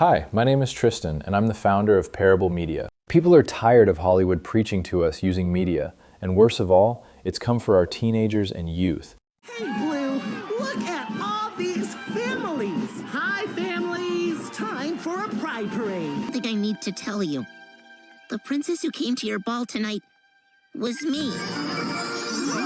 Hi, my name is Tristan, and I'm the founder of Parable Media. People are tired of Hollywood preaching to us using media, and worst of all, it's come for our teenagers and youth. Hey, Blue, look at all these families. Hi, families. Time for a pride parade. I think I need to tell you. The princess who came to your ball tonight was me.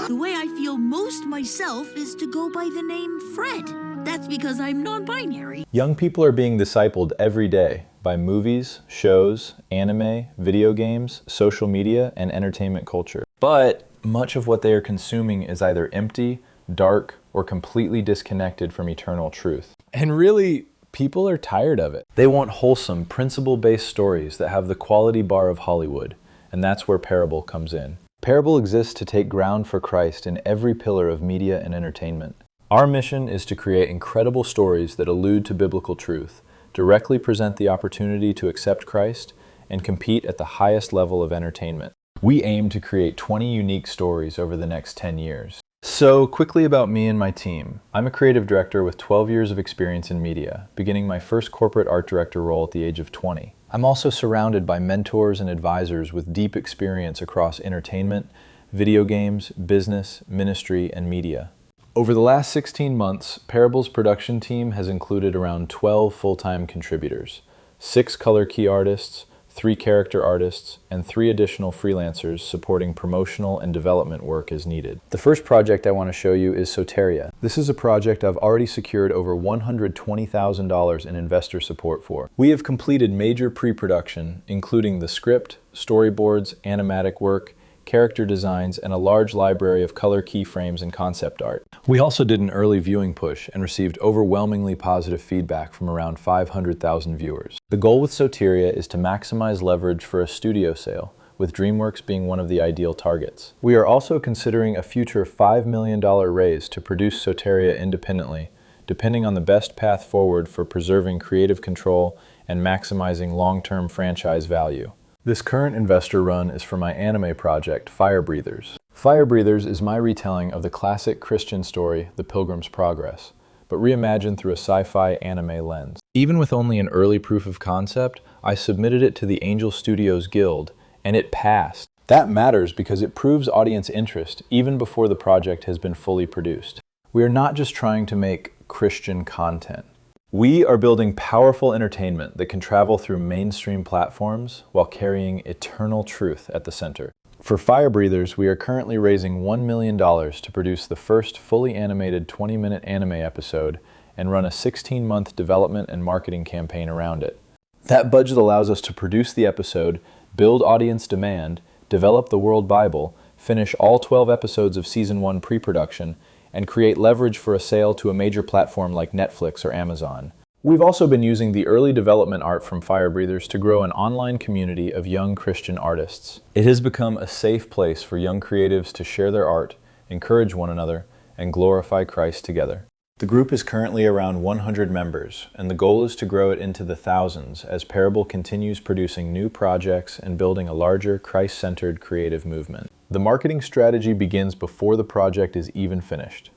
The way I feel most myself is to go by the name Fred. That's because I'm non-binary. Young people are being discipled every day by movies, shows, anime, video games, social media, and entertainment culture. But much of what they are consuming is either empty, dark, or completely disconnected from eternal truth. And really, people are tired of it. They want wholesome, principle-based stories that have the quality bar of Hollywood, and that's where Parable comes in. Parable exists to take ground for Christ in every pillar of media and entertainment. Our mission is to create incredible stories that allude to biblical truth, directly present the opportunity to accept Christ, and compete at the highest level of entertainment. We aim to create 20 unique stories over the next 10 years. So quickly about me and my team. I'm a creative director with 12 years of experience in media, beginning my first corporate art director role at the age of 20. I'm also surrounded by mentors and advisors with deep experience across entertainment, video games, business, ministry, and media. Over the last 16 months, Parable's production team has included around 12 full-time contributors, 6 color key artists, 3 character artists, and 3 additional freelancers supporting promotional and development work as needed. The first project I want to show you is Soteria. This is a project I've already secured over $120,000 in investor support for. We have completed major pre-production, including the script, storyboards, animatic work, character designs, and a large library of color keyframes and concept art. We also did an early viewing push and received overwhelmingly positive feedback from around 500,000 viewers. The goal with Soteria is to maximize leverage for a studio sale, with DreamWorks being one of the ideal targets. We are also considering a future $5 million raise to produce Soteria independently, depending on the best path forward for preserving creative control and maximizing long-term franchise value. This current investor run is for my anime project, Fire Breathers. Fire Breathers is my retelling of the classic Christian story, The Pilgrim's Progress, but reimagined through a sci-fi anime lens. Even with only an early proof of concept, I submitted it to the Angel Studios Guild, and it passed. That matters because it proves audience interest even before the project has been fully produced. We are not just trying to make Christian content. We are building powerful entertainment that can travel through mainstream platforms while carrying eternal truth at the center. For Fire Breathers, we are currently raising $1 million to produce the first fully animated 20-minute anime episode and run a 16-month development and marketing campaign around it. That budget allows us to produce the episode, build audience demand, develop the World Bible, finish all 12 episodes of Season 1 pre-production, and create leverage for a sale to a major platform like Netflix or Amazon. We've also been using the early development art from Fire Breathers to grow an online community of young Christian artists. It has become a safe place for young creatives to share their art, encourage one another, and glorify Christ together. The group is currently around 100 members, and the goal is to grow it into the thousands as Parable continues producing new projects and building a larger, Christ-centered creative movement. The marketing strategy begins before the project is even finished.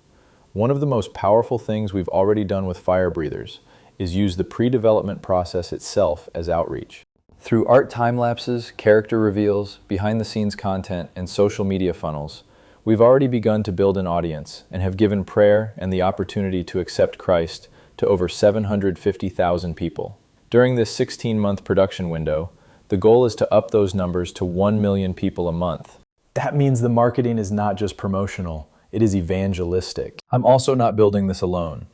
One of the most powerful things we've already done with Fire Breathers is use the pre-development process itself as outreach. Through art time-lapses, character reveals, behind-the-scenes content, and social media funnels, we've already begun to build an audience and have given prayer and the opportunity to accept Christ to over 750,000 people. During this 16-month production window, the goal is to up those numbers to 1 million people a month. That means the marketing is not just promotional, it is evangelistic. I'm also not building this alone.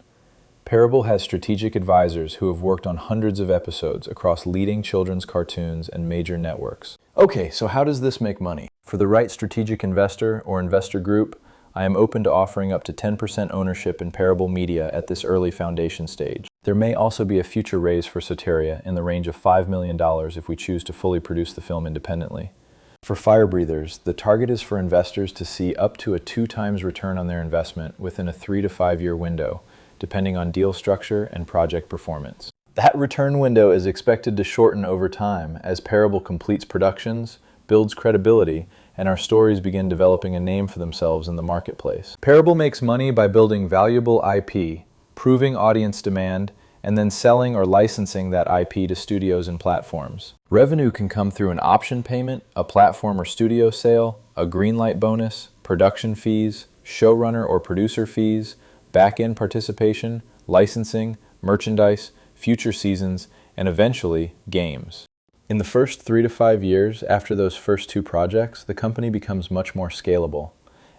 Parable has strategic advisors who have worked on hundreds of episodes across leading children's cartoons and major networks. Okay, so how does this make money? For the right strategic investor or investor group, I am open to offering up to 10% ownership in Parable Media at this early foundation stage. There may also be a future raise for Soteria in the range of $5 million if we choose to fully produce the film independently. For Fire Breathers, the target is for investors to see up to a 2x return on their investment within a 3 to 5 year window, depending on deal structure and project performance. That return window is expected to shorten over time as Parable completes productions, builds credibility, and our stories begin developing a name for themselves in the marketplace. Parable makes money by building valuable IP, proving audience demand, and then selling or licensing that IP to studios and platforms. Revenue can come through an option payment, a platform or studio sale, a greenlight bonus, production fees, showrunner or producer fees, back-end participation, licensing, merchandise, future seasons, and eventually, games. In the first 3 to 5 years after those first 2 projects, the company becomes much more scalable.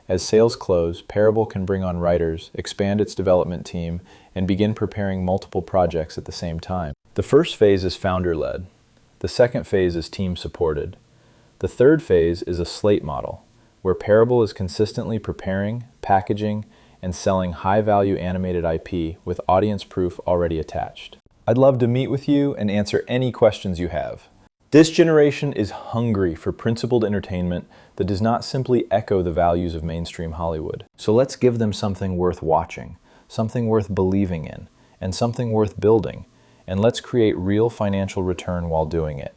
As sales close, Parable can bring on writers, expand its development team, and begin preparing multiple projects at the same time. The first phase is founder-led. The second phase is team-supported. The third phase is a slate model, where Parable is consistently preparing, packaging, and selling high-value animated IP with audience proof already attached. I'd love to meet with you and answer any questions you have. This generation is hungry for principled entertainment that does not simply echo the values of mainstream Hollywood. So let's give them something worth watching, something worth believing in, and something worth building, and let's create real financial return while doing it.